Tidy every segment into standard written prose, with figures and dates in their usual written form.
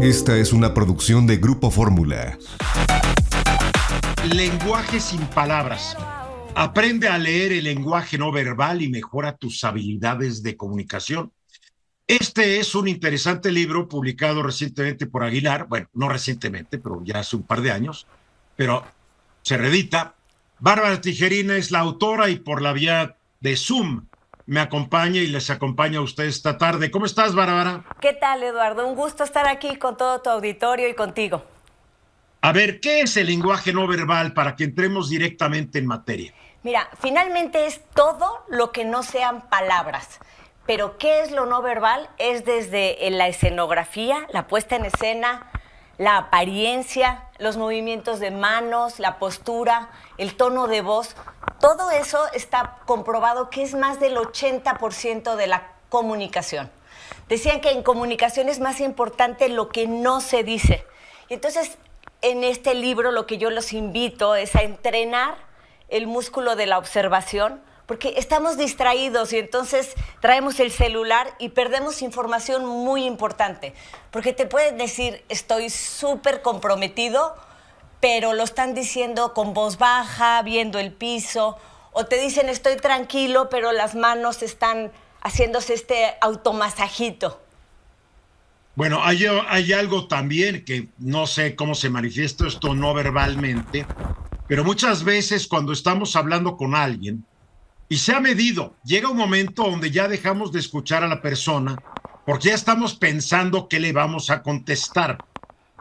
Esta es una producción de Grupo Fórmula. Lenguaje sin palabras. Aprende a leer el lenguaje no verbal y mejora tus habilidades de comunicación. Este es un interesante libro publicado recientemente por Aguilar. Bueno, no recientemente, pero ya hace un par de años, pero se reedita. Bárbara Tijerina es la autora y por la vía de Zoom me acompaña y les acompaña a ustedes esta tarde. ¿Cómo estás, Bárbara? ¿Qué tal, Eduardo? Un gusto estar aquí con todo tu auditorio y contigo. A ver, ¿qué es el lenguaje no verbal para que entremos directamente en materia? Mira, finalmente es todo lo que no sean palabras. Pero ¿qué es lo no verbal? Es desde la escenografía, la puesta en escena, la apariencia, los movimientos de manos, la postura, el tono de voz. Todo eso está comprobado que es más del 80% de la comunicación. Decían que en comunicación es más importante lo que no se dice. Y entonces, en este libro lo que yo los invito es a entrenar el músculo de la observación, porque estamos distraídos y entonces traemos el celular y perdemos información muy importante. Porque te pueden decir, estoy súper comprometido, pero lo están diciendo con voz baja, viendo el piso, o te dicen, estoy tranquilo, pero las manos están haciéndose este automasajito. Bueno, hay algo también que no sé cómo se manifiesta esto no verbalmente, pero muchas veces cuando estamos hablando con alguien, y se ha medido, llega un momento donde ya dejamos de escuchar a la persona porque ya estamos pensando qué le vamos a contestar.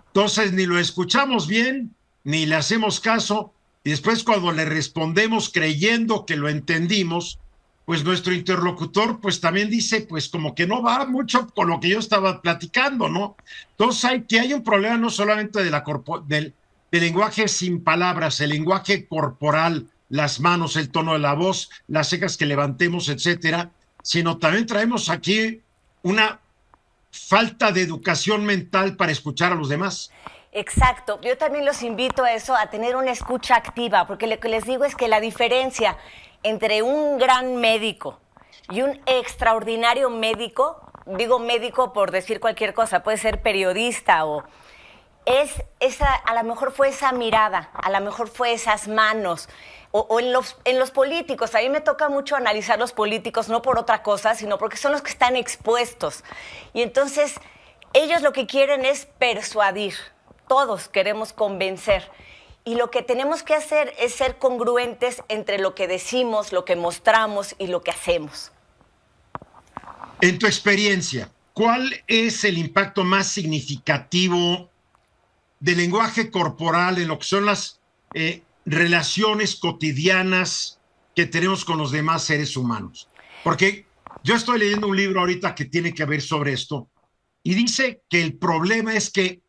Entonces ni lo escuchamos bien, ni le hacemos caso, y después cuando le respondemos creyendo que lo entendimos, pues nuestro interlocutor pues también dice pues como que no va mucho con lo que yo estaba platicando, ¿no? Entonces hay un problema no solamente del lenguaje sin palabras, el lenguaje corporal, las manos, el tono de la voz, las cejas que levantemos, etcétera, sino también traemos aquí una falta de educación mental para escuchar a los demás. Exacto. Yo también los invito a eso, a tener una escucha activa, porque lo que les digo es que la diferencia entre un gran médico y un extraordinario médico, digo médico por decir cualquier cosa, puede ser periodista o a lo mejor fue esa mirada, a lo mejor fue esas manos, o en los políticos. A mí me toca mucho analizar los políticos, no por otra cosa, sino porque son los que están expuestos. Y entonces, ellos lo que quieren es persuadir. Todos queremos convencer. Y lo que tenemos que hacer es ser congruentes entre lo que decimos, lo que mostramos y lo que hacemos. En tu experiencia, ¿cuál es el impacto más significativo del lenguaje corporal en lo que son las relaciones cotidianas que tenemos con los demás seres humanos? Porque yo estoy leyendo un libro ahorita que tiene que ver sobre esto y dice que el problema es que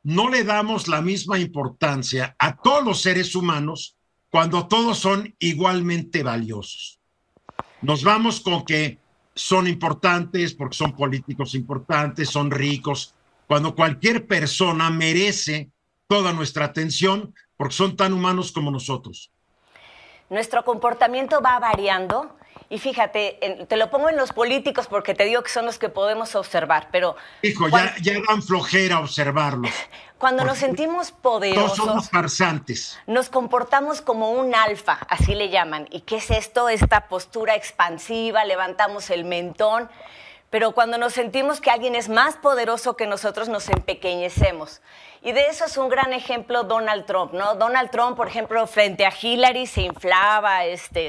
no le damos la misma importancia a todos los seres humanos cuando todos son igualmente valiosos. Nos vamos con que son importantes porque son políticos importantes, son ricos, cuando cualquier persona merece toda nuestra atención porque son tan humanos como nosotros. Nuestro comportamiento va variando y fíjate, te lo pongo en los políticos porque te digo que son los que podemos observar, pero... Hijo, ya dan flojera observarlos. Cuando nos sentimos poderosos... Todos somos farsantes. Nos comportamos como un alfa, así le llaman. ¿Y qué es esto? Esta postura expansiva, levantamos el mentón... Pero cuando nos sentimos que alguien es más poderoso que nosotros, nos empequeñecemos. Y de eso es un gran ejemplo Donald Trump, ¿no? Donald Trump, por ejemplo, frente a Hillary se inflaba,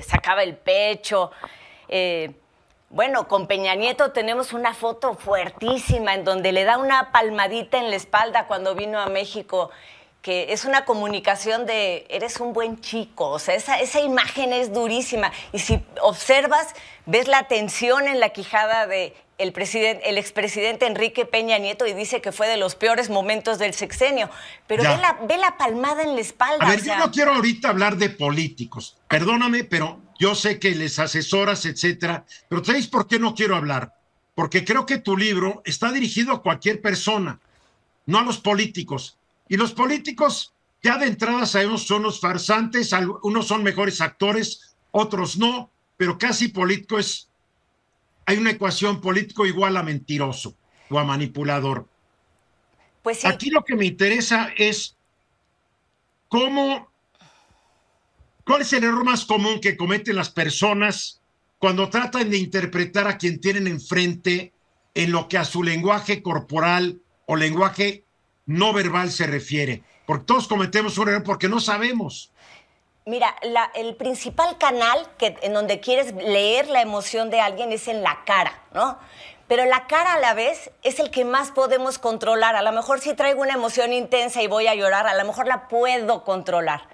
sacaba el pecho. Bueno, con Peña Nieto tenemos una foto fuertísima en donde le da una palmadita en la espalda cuando vino a México, que es una comunicación de eres un buen chico, o sea, esa imagen es durísima. Y si observas, ves la tensión en la quijada de el expresidente Enrique Peña Nieto y dice que fue de los peores momentos del sexenio. Pero ve la palmada en la espalda. A ver, yo no quiero ahorita hablar de políticos. Perdóname, pero yo sé que les asesoras, etcétera. Pero ¿sabéis por qué no quiero hablar? Porque creo que tu libro está dirigido a cualquier persona, no a los políticos. Y los políticos, ya de entrada sabemos, son los farsantes, unos son mejores actores, otros no, pero casi político es... Hay una ecuación político igual a mentiroso o a manipulador. Pues sí. Aquí lo que me interesa es cómo, ¿cuál es el error más común que cometen las personas cuando tratan de interpretar a quien tienen enfrente en lo que a su lenguaje corporal o lenguaje no verbal se refiere? Porque todos cometemos un error porque no sabemos. Mira, el principal canal en donde quieres leer la emoción de alguien es en la cara, ¿no? Pero la cara a la vez es el que más podemos controlar. A lo mejor si traigo una emoción intensa y voy a llorar, a lo mejor la puedo controlar.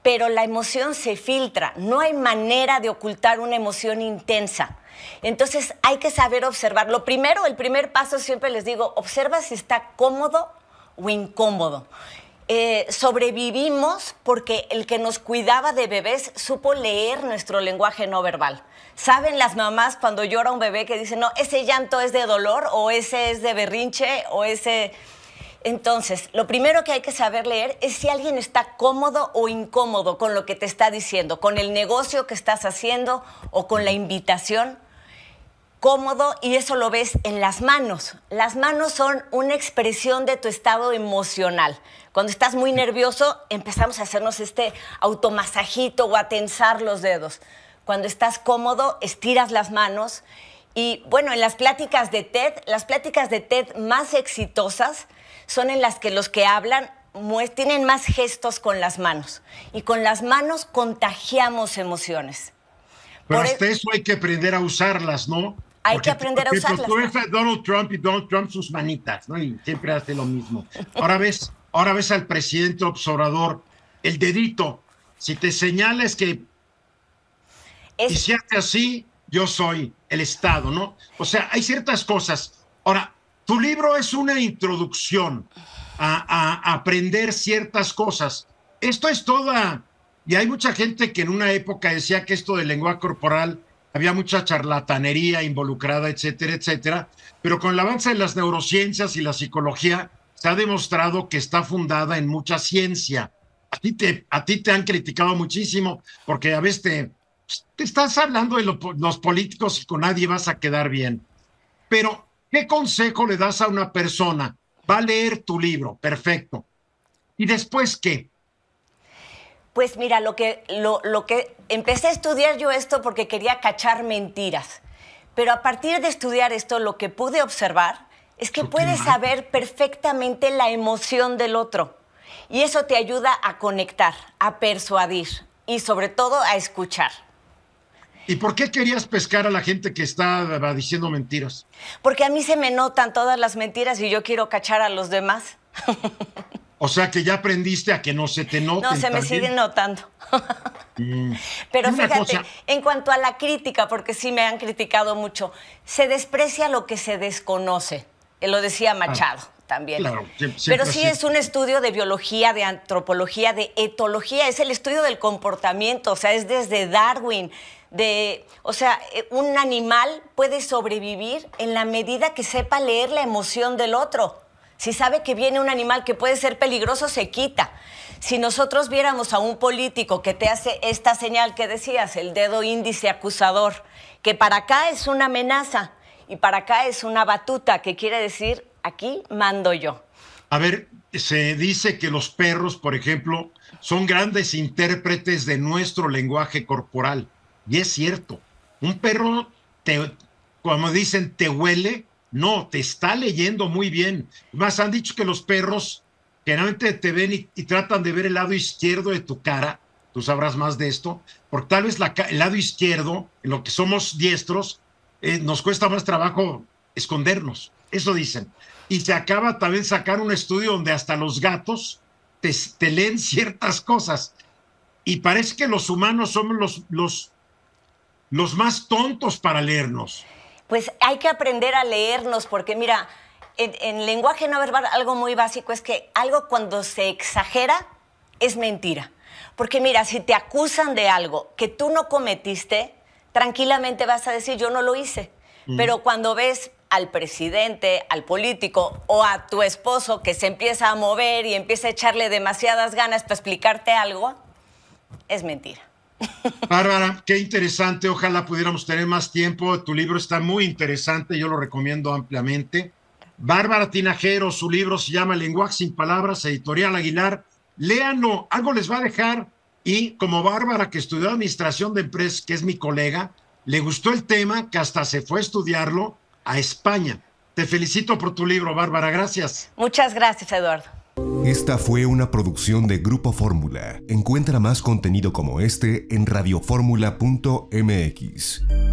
Pero la emoción se filtra. No hay manera de ocultar una emoción intensa. Entonces hay que saber observar. Lo primero, el primer paso siempre les digo, observa si está cómodo o incómodo. Sobrevivimos porque el que nos cuidaba de bebés supo leer nuestro lenguaje no verbal. ¿Saben las mamás cuando llora un bebé que dicen, no, ese llanto es de dolor o ese es de berrinche o ese... Entonces, lo primero que hay que saber leer es si alguien está cómodo o incómodo con lo que te está diciendo, con el negocio que estás haciendo o con la invitación. Cómodo, y eso lo ves en las manos. Las manos son una expresión de tu estado emocional. Cuando estás muy nervioso, empezamos a hacernos este automasajito o a tensar los dedos. Cuando estás cómodo, estiras las manos. Y bueno, en las pláticas de TED más exitosas son en las que los que hablan tienen más gestos con las manos. Y con las manos contagiamos emociones. Pero hasta eso hay que aprender a usarlas, ¿no? Hay que aprender a usarlas. Tú ves a Donald Trump y Donald Trump sus manitas, ¿no? Y siempre hace lo mismo. Ahora ves al presidente Obrador, el dedito. Si te señalas que y si hace así, yo soy el Estado, ¿no? O sea, hay ciertas cosas. Ahora, tu libro es una introducción a aprender ciertas cosas. Esto es toda... Y hay mucha gente que en una época decía que esto del lenguaje corporal había mucha charlatanería involucrada, etcétera, etcétera. Pero con el avance de las neurociencias y la psicología se ha demostrado que está fundada en mucha ciencia. A ti te han criticado muchísimo porque a veces te estás hablando de los políticos y con nadie vas a quedar bien. Pero, ¿qué consejo le das a una persona? Va a leer tu libro, perfecto. ¿Y después qué? Pues mira, lo que empecé a estudiar yo esto porque quería cachar mentiras. Pero a partir de estudiar esto, lo que pude observar es que puedes saber perfectamente la emoción del otro. Y eso te ayuda a conectar, a persuadir y sobre todo a escuchar. ¿Y por qué querías pescar a la gente que está diciendo mentiras? Porque a mí se me notan todas las mentiras y yo quiero cachar a los demás. O sea que ya aprendiste a que no se te noten. No, se me siguen notando. Pero fíjate, en cuanto a la crítica, porque sí me han criticado mucho, se desprecia lo que se desconoce. Lo decía Machado también. Claro, pero sí es un estudio de biología, de antropología, de etología. Es el estudio del comportamiento, o sea, es desde Darwin. O sea, un animal puede sobrevivir en la medida que sepa leer la emoción del otro. Si sabe que viene un animal que puede ser peligroso, se quita. Si nosotros viéramos a un político que te hace esta señal que decías, el dedo índice acusador, que para acá es una amenaza y para acá es una batuta, que quiere decir, aquí mando yo. A ver, se dice que los perros, por ejemplo, son grandes intérpretes de nuestro lenguaje corporal. Y es cierto. Un perro, como dicen, te huele. No, te está leyendo muy bien. Más han dicho que los perros generalmente te ven y tratan de ver el lado izquierdo de tu cara. Tú sabrás más de esto. Porque tal vez el lado izquierdo, en lo que somos diestros, nos cuesta más trabajo escondernos. Eso dicen. Y se acaba también sacar un estudio donde hasta los gatos te leen ciertas cosas. Y parece que los humanos somos los más tontos para leernos. Pues hay que aprender a leernos, porque mira, en lenguaje no verbal algo muy básico es que algo cuando se exagera es mentira. Porque mira, si te acusan de algo que tú no cometiste, tranquilamente vas a decir yo no lo hice. Pero cuando ves al presidente, al político o a tu esposo que se empieza a mover y empieza a echarle demasiadas ganas para explicarte algo, es mentira. Bárbara, qué interesante. Ojalá pudiéramos tener más tiempo. Tu libro está muy interesante. Yo lo recomiendo ampliamente. Bárbara Tinajero, su libro se llama Lenguaje sin Palabras, Editorial Aguilar. Léanlo, algo les va a dejar. Y como Bárbara, que estudió Administración de Empresas, que es mi colega, le gustó el tema, que hasta se fue a estudiarlo a España. Te felicito por tu libro, Bárbara, gracias. Muchas gracias, Eduardo. Esta fue una producción de Grupo Fórmula. Encuentra más contenido como este en radioformula.mx.